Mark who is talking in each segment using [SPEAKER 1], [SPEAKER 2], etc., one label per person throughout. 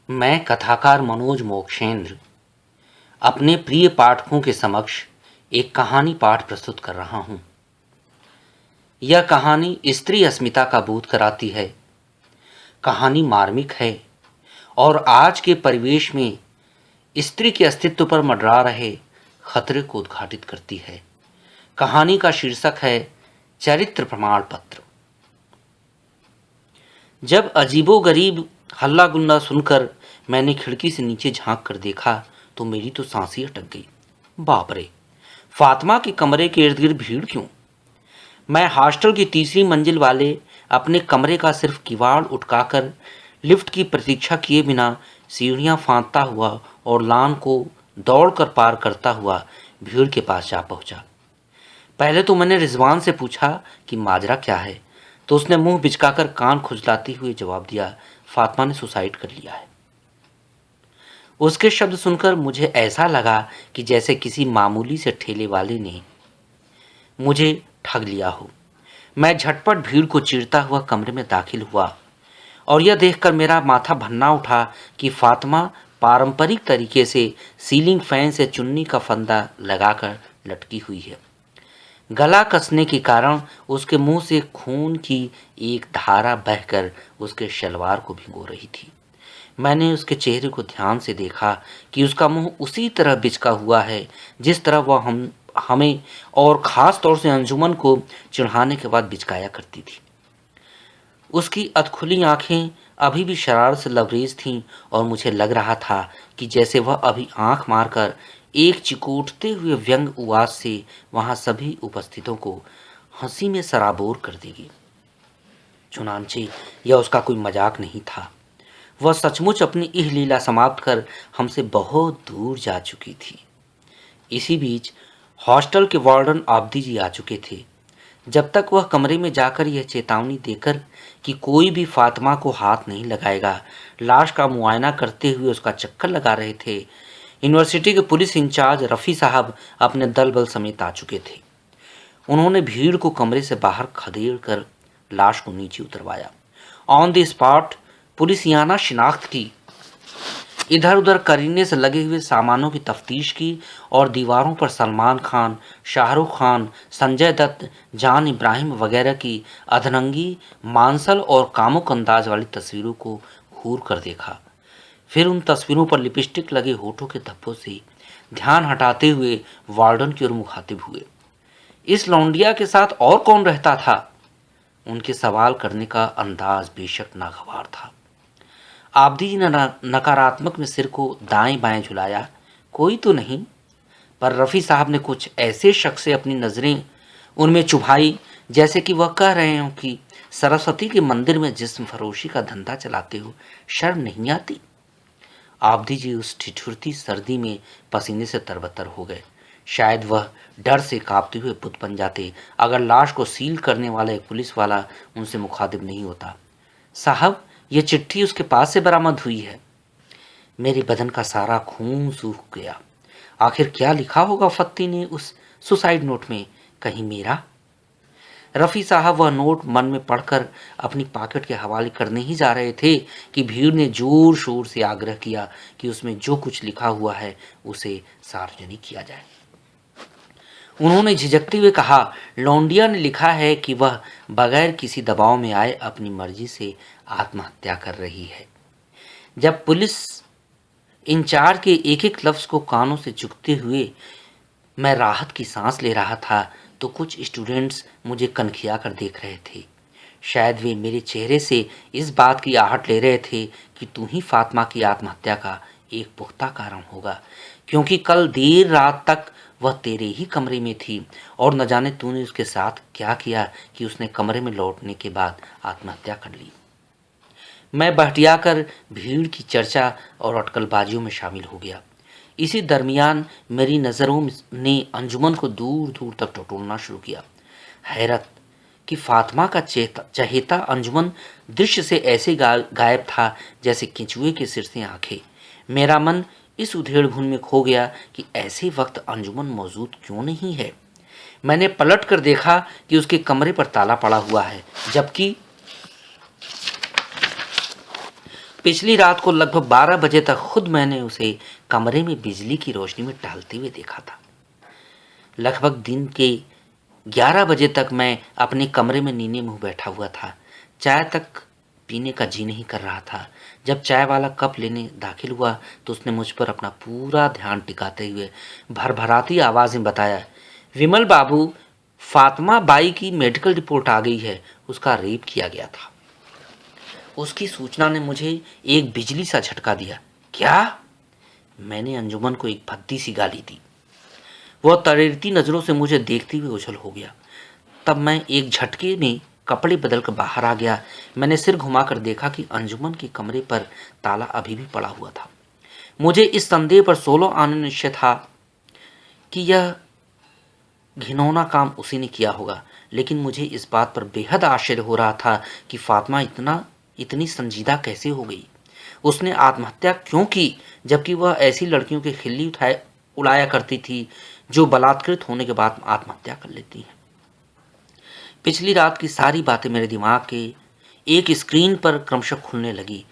[SPEAKER 1] मैं कथाकार मनोज मोक्षेंद्र अपने प्रिय पाठकों के समक्ष एक कहानी पाठ प्रस्तुत कर रहा हूं। यह कहानी स्त्री अस्मिता का बोध कराती है। कहानी मार्मिक है और आज के परिवेश में स्त्री के अस्तित्व पर मंडरा रहे खतरे को उद्घाटित करती है। कहानी का शीर्षक है चरित्र प्रमाण पत्र। जब अजीबोगरीब हल्ला गुल्ला सुनकर मैंने खिड़की से नीचे झांक कर देखा तो मेरी तो सांस ही अटक गई। बाप रे, फातिमा के कमरे के इर्द गिर्द भीड़ क्यों? मैं हॉस्टल की तीसरी मंजिल वाले अपने कमरे का सिर्फ किवाड़ उठकाकर लिफ्ट की प्रतीक्षा किए बिना सीढ़ियां फांदता हुआ और लान को दौड़कर पार करता हुआ भीड़ के पास जा पहुंचा। पहले तो मैंने रिजवान से पूछा कि माजरा क्या है, तो उसने मुंह बिचकाकर कान खुजलाते हुए जवाब दिया, फातिमा ने सुसाइड कर लिया है। उसके शब्द सुनकर मुझे ऐसा लगा कि जैसे किसी मामूली से ठेले वाले ने मुझे ठग लिया हो। मैं झटपट भीड़ को चीरता हुआ कमरे में दाखिल हुआ और यह देखकर मेरा माथा भन्ना उठा कि फातिमा पारंपरिक तरीके से सीलिंग फैन से चुन्नी का फंदा लगाकर लटकी हुई है। गला कसने के कारण उसके मुंह से खून की एक धारा बहकर उसके शलवार को भिगो रही थी। मैंने उसके चेहरे को ध्यान से देखा कि उसका मुंह उसी तरह बिचका हुआ है जिस तरह वह हमें और ख़ास तौर से अंजुमन को चिढ़ाने के बाद बिचकाया करती थी। उसकी अधखुली आंखें अभी भी शरारत से लबरेज थीं और मुझे लग रहा था कि जैसे वह अभी आंख मारकर एक चिकोटते हुए व्यंग उवाज से वहां सभी उपस्थितों को हंसी में सराबोर कर देगी। चुनांचे यह उसका कोई मजाक नहीं था। वह सचमुच अपनी इह लीला समाप्त कर हमसे बहुत दूर जा चुकी थी। इसी बीच हॉस्टल के वार्डन आब्दी जी आ चुके थे। जब तक वह कमरे में जाकर यह चेतावनी देकर कि कोई भी फातिमा को हाथ नहीं लगाएगा, लाश का मुआयना करते हुए उसका चक्कर लगा रहे थे, यूनिवर्सिटी के पुलिस इंचार्ज रफ़ी साहब अपने दल बल समेत आ चुके थे। उन्होंने भीड़ को कमरे से बाहर खदेड़ कर लाश को नीचे उतरवाया। ऑन द स्पॉट पुलिसियाना शिनाख्त की, इधर उधर करीने से लगे हुए सामानों की तफ्तीश की और दीवारों पर सलमान खान, शाहरुख खान, संजय दत्त, जान इब्राहिम वगैरह की अधरंगी, मांसल और कामुक अंदाज वाली तस्वीरों को घूर कर देखा। फिर उन तस्वीरों पर लिपस्टिक लगे होठों के धब्बों से ध्यान हटाते हुए वार्डन की ओर मुखातिब हुए। इस लौंडिया के साथ और कौन रहता था? उनके सवाल करने का अंदाज बेशक नागवार था। आब्दी जी ने नकारात्मक में सिर को दाएं बाएं झुलाया, कोई तो नहीं। पर रफ़ी साहब ने कुछ ऐसे शख्स से अपनी नज़रें उनमें चुभाई जैसे कि वह कह रहे हों कि सरस्वती के मंदिर में जिस्म फरोशी का धंधा चलाते हो, शर्म नहीं आती? आब्दी जी उस ठिठुरती सर्दी में पसीने से तरबतर हो गए। शायद वह डर से कांपते हुए बुत बन जाते अगर लाश को सील करने वाला एक पुलिस वाला उनसे मुखातिब नहीं होता। साहब, ये चिट्ठी उसके पास से बरामद हुई है। मेरे बदन का सारा खून सूख गया। आखिर क्या लिखा होगा फत्ती ने उस सुसाइड नोट में? कहीं मेरा? रफ़ी साहब वह नोट मन में पढ़कर अपनी पॉकेट के हवाले करने ही जा रहे थे कि भीड़ ने जोर शोर से आग्रह किया कि उसमें जो कुछ लिखा हुआ है उसे सार्वजनिक किया जाए। उन्होंने झिझकते हुए कहा, लौंडिया ने लिखा है कि वह बगैर किसी दबाव में आए अपनी मर्जी से आत्महत्या कर रही है। जब पुलिस इंचार्ज के एक एक लफ्ज़ को कानों से चुगते हुए मैं राहत की सांस ले रहा था तो कुछ स्टूडेंट्स मुझे कनखिया कर देख रहे थे। शायद वे मेरे चेहरे से इस बात की आहट ले रहे थे कि तू ही फातिमा की आत्महत्या का एक पुख्ता कारण होगा, क्योंकि कल देर रात तक वह तेरे ही कमरे में थी और न जाने तूने उसके साथ क्या किया कि उसने कमरे में लौटने के बाद आत्महत्या कर ली। मैं बहटियाकर भीड़ की चर्चा और अटकलबाजियों में शामिल हो गया। इसी दरमियान मेरी नज़रों ने अंजुमन को दूर दूर तक टटोलना शुरू किया। हैरत कि फातिमा का चहेता अंजुमन दृश्य से ऐसे गायब था जैसे केंचुए के सिर से आंखें। मेरा मन इस उधेड़ बुन में खो गया कि ऐसे वक्त अंजुमन मौजूद क्यों नहीं है। मैंने पलट कर देखा कि उसके कमरे पर ताला पड़ा हुआ है, जबकि पिछली रात को लगभग 12 बजे तक खुद मैंने उसे कमरे में बिजली की रोशनी में टहलते हुए देखा था। लगभग दिन के 11 बजे तक मैं अपने कमरे में नीने मुंह बैठा हुआ था। चाय तक पीने का जी नहीं कर रहा था। जब चाय वाला कप लेने दाखिल हुआ तो उसने मुझ पर अपना पूरा ध्यान टिकाते हुए भरभराती आवाज में बताया, विमल बाबू, फातिमा बाई की मेडिकल रिपोर्ट आ गई है, उसका रेप किया गया था। उसकी सूचना ने मुझे एक बिजली सा झटका दिया। क्या? मैंने अंजुमन को एक भद्दी सी गाली दी। वह तरेरती नजरों से मुझे देखते हुए उछल हो गया। तब मैं एक झटके में कपड़े बदलकर बाहर आ गया। मैंने सिर घुमाकर देखा कि अंजुमन के कमरे पर ताला अभी भी पड़ा हुआ था। मुझे इस संदेह पर 16 आने निश्चय था कि यह घिनौना काम उसी ने किया होगा, लेकिन मुझे इस बात पर बेहद आश्चर्य हो रहा था कि फातिमा इतनी संजीदा कैसे हो गई। उसने आत्महत्या क्यों की, जबकि वह ऐसी लड़कियों की खिल्ली उड़ाया करती थी जो बलात्कृत होने के बाद आत्महत्या कर लेती हैं। पिछली रात की सारी बातें मेरे दिमाग के एक स्क्रीन पर क्रमशः खुलने लगी।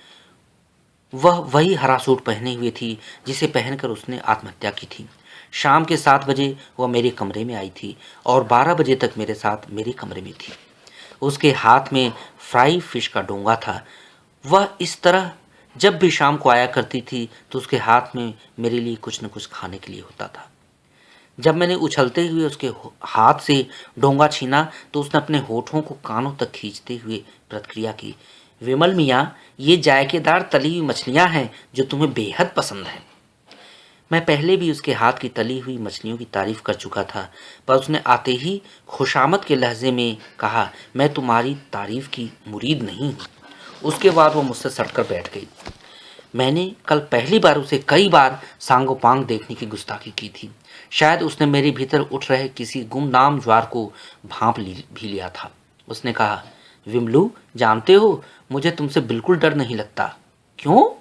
[SPEAKER 1] वह वही हरा सूट पहने हुए थी जिसे पहनकर उसने आत्महत्या की थी। शाम के 7 बजे वह मेरे कमरे में आई थी और 12 बजे तक मेरे साथ मेरे कमरे में थी। उसके हाथ में फ्राई फिश का डोंगा था। वह इस तरह जब भी शाम को आया करती थी तो उसके हाथ में मेरे लिए कुछ न कुछ खाने के लिए होता था। जब मैंने उछलते हुए उसके हाथ से डोंगा छीना तो उसने अपने होठों को कानों तक खींचते हुए प्रतिक्रिया की, विमल मियाँ, ये जायकेदार तली हुई मछलियाँ हैं जो तुम्हें बेहद पसंद हैं। मैं पहले भी उसके हाथ की तली हुई मछलियों की तारीफ कर चुका था, पर उसने आते ही खुशामद के लहजे में कहा, मैं तुम्हारी तारीफ की मुरीद नहीं हूँ। उसके बाद वो मुझसे सटकर बैठ गई। मैंने कल पहली बार उसे कई बार सांगोपांग देखने की गुस्ताखी की थी। शायद उसने मेरे भीतर उठ रहे किसी गुमनाम ज्वार को भांप भी लिया था। उसने कहा, विमलू, जानते हो, मुझे तुमसे बिल्कुल डर नहीं लगता। क्यों?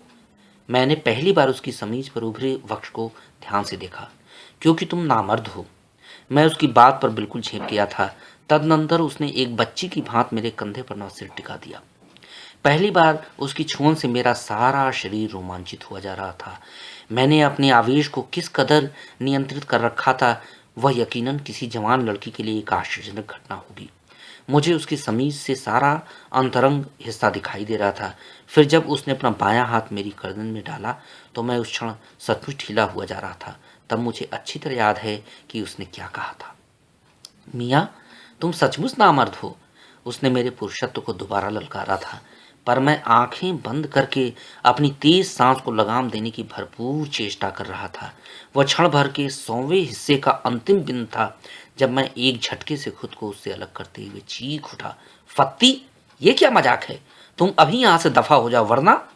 [SPEAKER 1] मैंने पहली बार उसकी समीज पर उभरे वक्ष को ध्यान से देखा। क्योंकि तुम नामर्द हो। मैं उसकी बात पर बिल्कुल झेप गया था। तदनंतर उसने एक बच्ची की भांति मेरे कंधे पर सिर टिका दिया। पहली बार उसकी छुअन से मेरा सारा शरीर रोमांचित हुआ जा रहा था। मैंने अपने आवेश को किस कदर नियंत्रित कर रखा था, वह यकीनन किसी जवान लड़की के लिए एक आश्चर्यजनक घटना होगी। मुझे उसकी समीज से सारा अंतरंग हिस्सा दिखाई दे रहा था। फिर जब उसने अपना बायां हाथ मेरी गर्दन में डाला तो मैं उस क्षण सचमुच ढीला हुआ जा रहा था। तब मुझे अच्छी तरह याद है कि उसने क्या कहा था। मियाँ, तुम सचमुच नामर्द हो। उसने मेरे पुरुषत्व को दोबारा ललकारा था, पर मैं आंखें बंद करके अपनी तेज सांस को लगाम देने की भरपूर चेष्टा कर रहा था। वह क्षण भर के 100वें हिस्से का अंतिम दिन था जब मैं एक झटके से खुद को उससे अलग करते हुए चीख उठा, फत्ती, ये क्या मजाक है? तुम अभी यहाँ से दफा हो जाओ, वरना।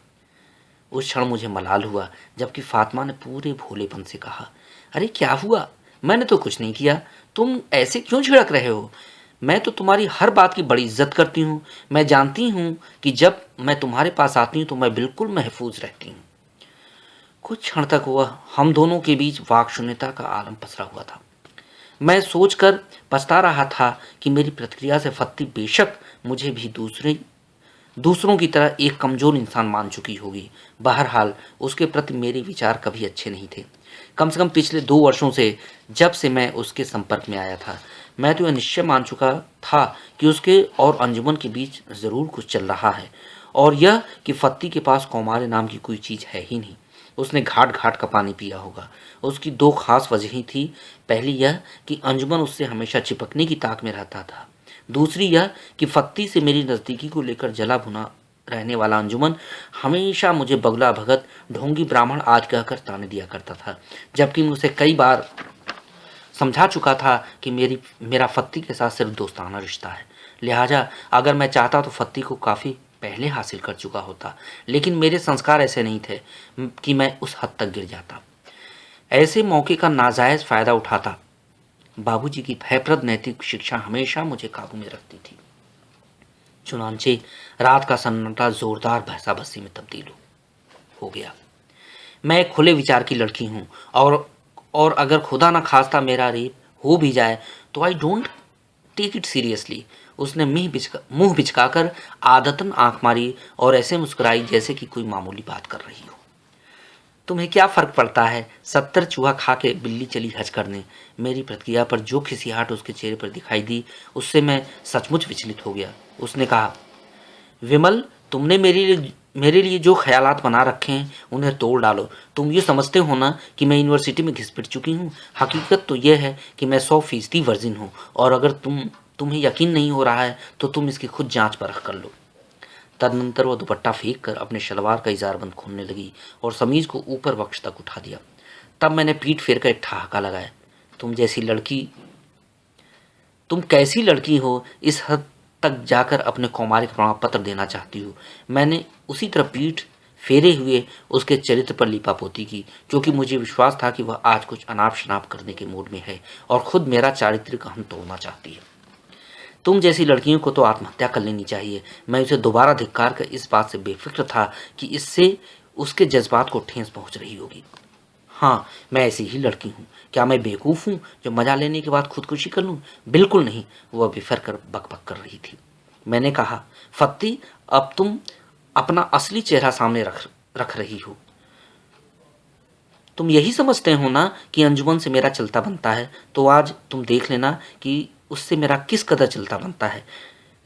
[SPEAKER 1] उस क्षण मुझे मलाल हुआ, जबकि फातिमा ने पूरे भोलेपन से कहा, अरे क्या हुआ? मैंने तो कुछ नहीं किया, तुम ऐसे क्यों झिड़क रहे हो? मैं तो तुम्हारी हर बात की बड़ी इज्जत करती हूँ। मैं जानती हूँ कि जब मैं तुम्हारे पास आती हूँ तो मैं बिल्कुल महफूज रहती हूँ। कुछ क्षण तक वह हम दोनों के बीच वाक शून्यता का आलम पसरा हुआ था। मैं सोचकर पछता रहा था कि मेरी प्रतिक्रिया से फत्ती बेशक मुझे भी दूसरों की तरह एक कमजोर इंसान मान चुकी होगी। बहरहाल उसके प्रति मेरे विचार कभी अच्छे नहीं थे। कम से कम पिछले 2 वर्षों से, जब से मैं उसके संपर्क में आया था, मैं तो यह निश्चय मान चुका था कि उसके और अंजुमन के बीच जरूर कुछ चल रहा है, और यह कि फत्ती के पास कौमार्य नाम की कोई चीज है ही नहीं। उसने घाट घाट का पानी पिया होगा। उसकी 2 खास वजहें थी। पहली यह कि अंजुमन उससे हमेशा चिपकने की ताक में रहता था। दूसरी यह कि फत्ती से मेरी नज़दीकी को लेकर जला भुना रहने वाला अंजुमन हमेशा मुझे बगला भगत, ढोंगी ब्राह्मण आदि कहकर ताने दिया करता था, जबकि मैं उसे कई बार समझा चुका था कि मेरा फत्ती के साथ सिर्फ दोस्ताना रिश्ता है। लिहाजा अगर मैं चाहता तो फत्ती को काफ़ी पहले हासिल कर चुका होता, लेकिन मेरे संस्कार ऐसे नहीं थे कि मैं उस हद तक गिर जाता, ऐसे मौके का नाजायज़ फ़ायदा उठाता। बाबूजी की भयप्रद नैतिक शिक्षा हमेशा मुझे काबू में रखती थी। चुनांचे रात का सन्नाटा जोरदार भैंसा-भस्सी में तब्दील हो गया। मैं एक खुले विचार की लड़की हूँ, और अगर खुदा न खास्ता मेरा रेप हो भी जाए तो I don't take it seriously. उसने मुंह बिचकाकर आदतन आंख मारी और ऐसे मुस्कुराई जैसे कि कोई मामूली बात कर रही हो। तुम्हें क्या फर्क पड़ता है, 70 चूहा खा के बिल्ली चली हज करने। मेरी प्रतिक्रिया पर जो खिसियाहट उसके चेहरे पर दिखाई दी, उससे मैं सचमुच विचलित हो गया। उसने कहा, विमल, तुमने मेरे लिए जो ख्यालात बना रखे हैं उन्हें तोड़ डालो। तुम ये समझते हो ना कि मैं यूनिवर्सिटी में घिस पिट चुकी हूँ। हकीकत तो यह है कि मैं 100% वर्जिन हूँ, और अगर तुम्हें यकीन नहीं हो रहा है तो तुम इसकी खुद जांच परख कर लो। तदनंतर वह दुपट्टा फेंक कर अपने शलवार का इजारबंद खोलने लगी और समीज को ऊपर वक्ष तक उठा दिया। तब मैंने पीठ फेर कर एक ठहाका लगाया। तुम कैसी लड़की हो, इस हद तक जाकर अपने कौमार्य का प्रमाण पत्र देना चाहती हो। मैंने उसी तरह पीठ फेरे हुए उसके चरित्र पर लीपापोती की, क्योंकि मुझे विश्वास था कि वह आज कुछ अनाप शनाप करने के मूड में है और खुद मेरा चारित्रिक अहम तोड़ना चाहती है। तुम जैसी लड़कियों को तो आत्महत्या कर लेनी चाहिए। मैं उसे दोबारा धिक्कार कर इस बात से बेफिक्र था कि इससे उसके जज्बात को ठेस पहुंच रही होगी। हाँ, मैं ऐसी ही लड़की हूँ। क्या मैं बेवकूफ़ हूँ जो मजा लेने के बाद खुदकुशी कर लूँ? बिल्कुल नहीं, वह बिफर कर बकबक कर रही थी। मैंने कहा, फत्ती, अब तुम अपना असली चेहरा सामने रख रही हो। तुम यही समझते हो ना कि अंजुमन से मेरा चलता बनता है, तो आज तुम देख लेना कि उससे मेरा किस कदर चलता बनता है।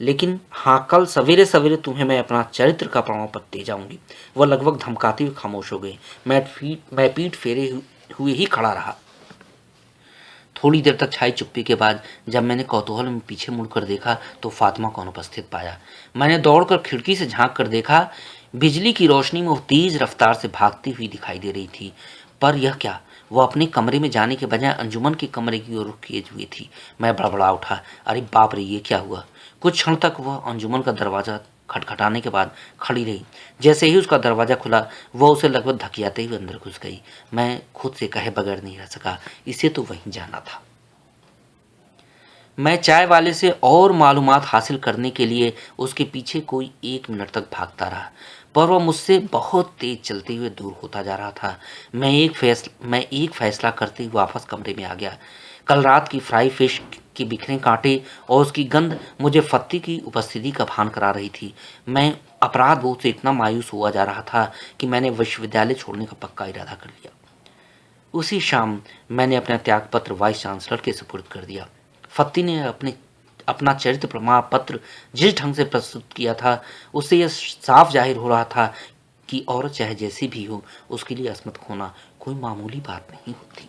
[SPEAKER 1] लेकिन हाँ, कल सवेरे सवेरे तुम्हें मैं अपना चरित्र का प्रमाण पत्र दे जाऊंगी। वह लगभग धमकाती हुई खामोश हो गई। मैं पीठ फेरे हुए ही खड़ा रहा। थोड़ी देर तक छाई चुप्पी के बाद जब मैंने कौतूहल में पीछे मुड़कर देखा तो फातिमा को अनुपस्थित पाया। मैंने दौड़कर खिड़की से झांक कर देखा। बिजली की रोशनी में वो तेज रफ्तार से भागती हुई दिखाई दे रही थी। पर यह क्या, वो अपने कमरे में जाने के बजाय अंजुमन के कमरे की ओर रुख किए हुई थी। मैं बड़बड़ा उठा, अरे बाप रे, ये क्या हुआ। कुछ क्षण तक वह अंजुमन का दरवाज़ा खटखटाने के बाद खड़ी रही। जैसे ही उसका दरवाज़ा खुला, वह उसे लगभग धकियाते हुए अंदर घुस गई। मैं खुद से कहे बगैर नहीं रह सका, इसे तो वहीं जाना था। मैं चाय वाले से और मालूमात हासिल करने के लिए उसके पीछे कोई 1 मिनट तक भागता रहा, पर वह मुझसे बहुत तेज चलते हुए दूर होता जा रहा था। मैं एक फैसला करते हुए वापस कमरे में आ गया। कल रात की फ्राई फिश के बिखरे कांटे और उसकी गंध मुझे फत्ती की उपस्थिति का भान करा रही थी। मैं अपराध बोध से इतना मायूस हुआ जा रहा था कि मैंने विश्वविद्यालय छोड़ने का पक्का इरादा कर लिया। उसी शाम मैंने अपना त्यागपत्र वाइस चांसलर के सुपुर्द कर दिया। फत्ती ने अपना चरित्र प्रमाण पत्र जिस ढंग से प्रस्तुत किया था, उससे यह साफ जाहिर हो रहा था कि औरत चाहे जैसी भी हो, उसके लिए अस्मत होना कोई मामूली बात नहीं होती।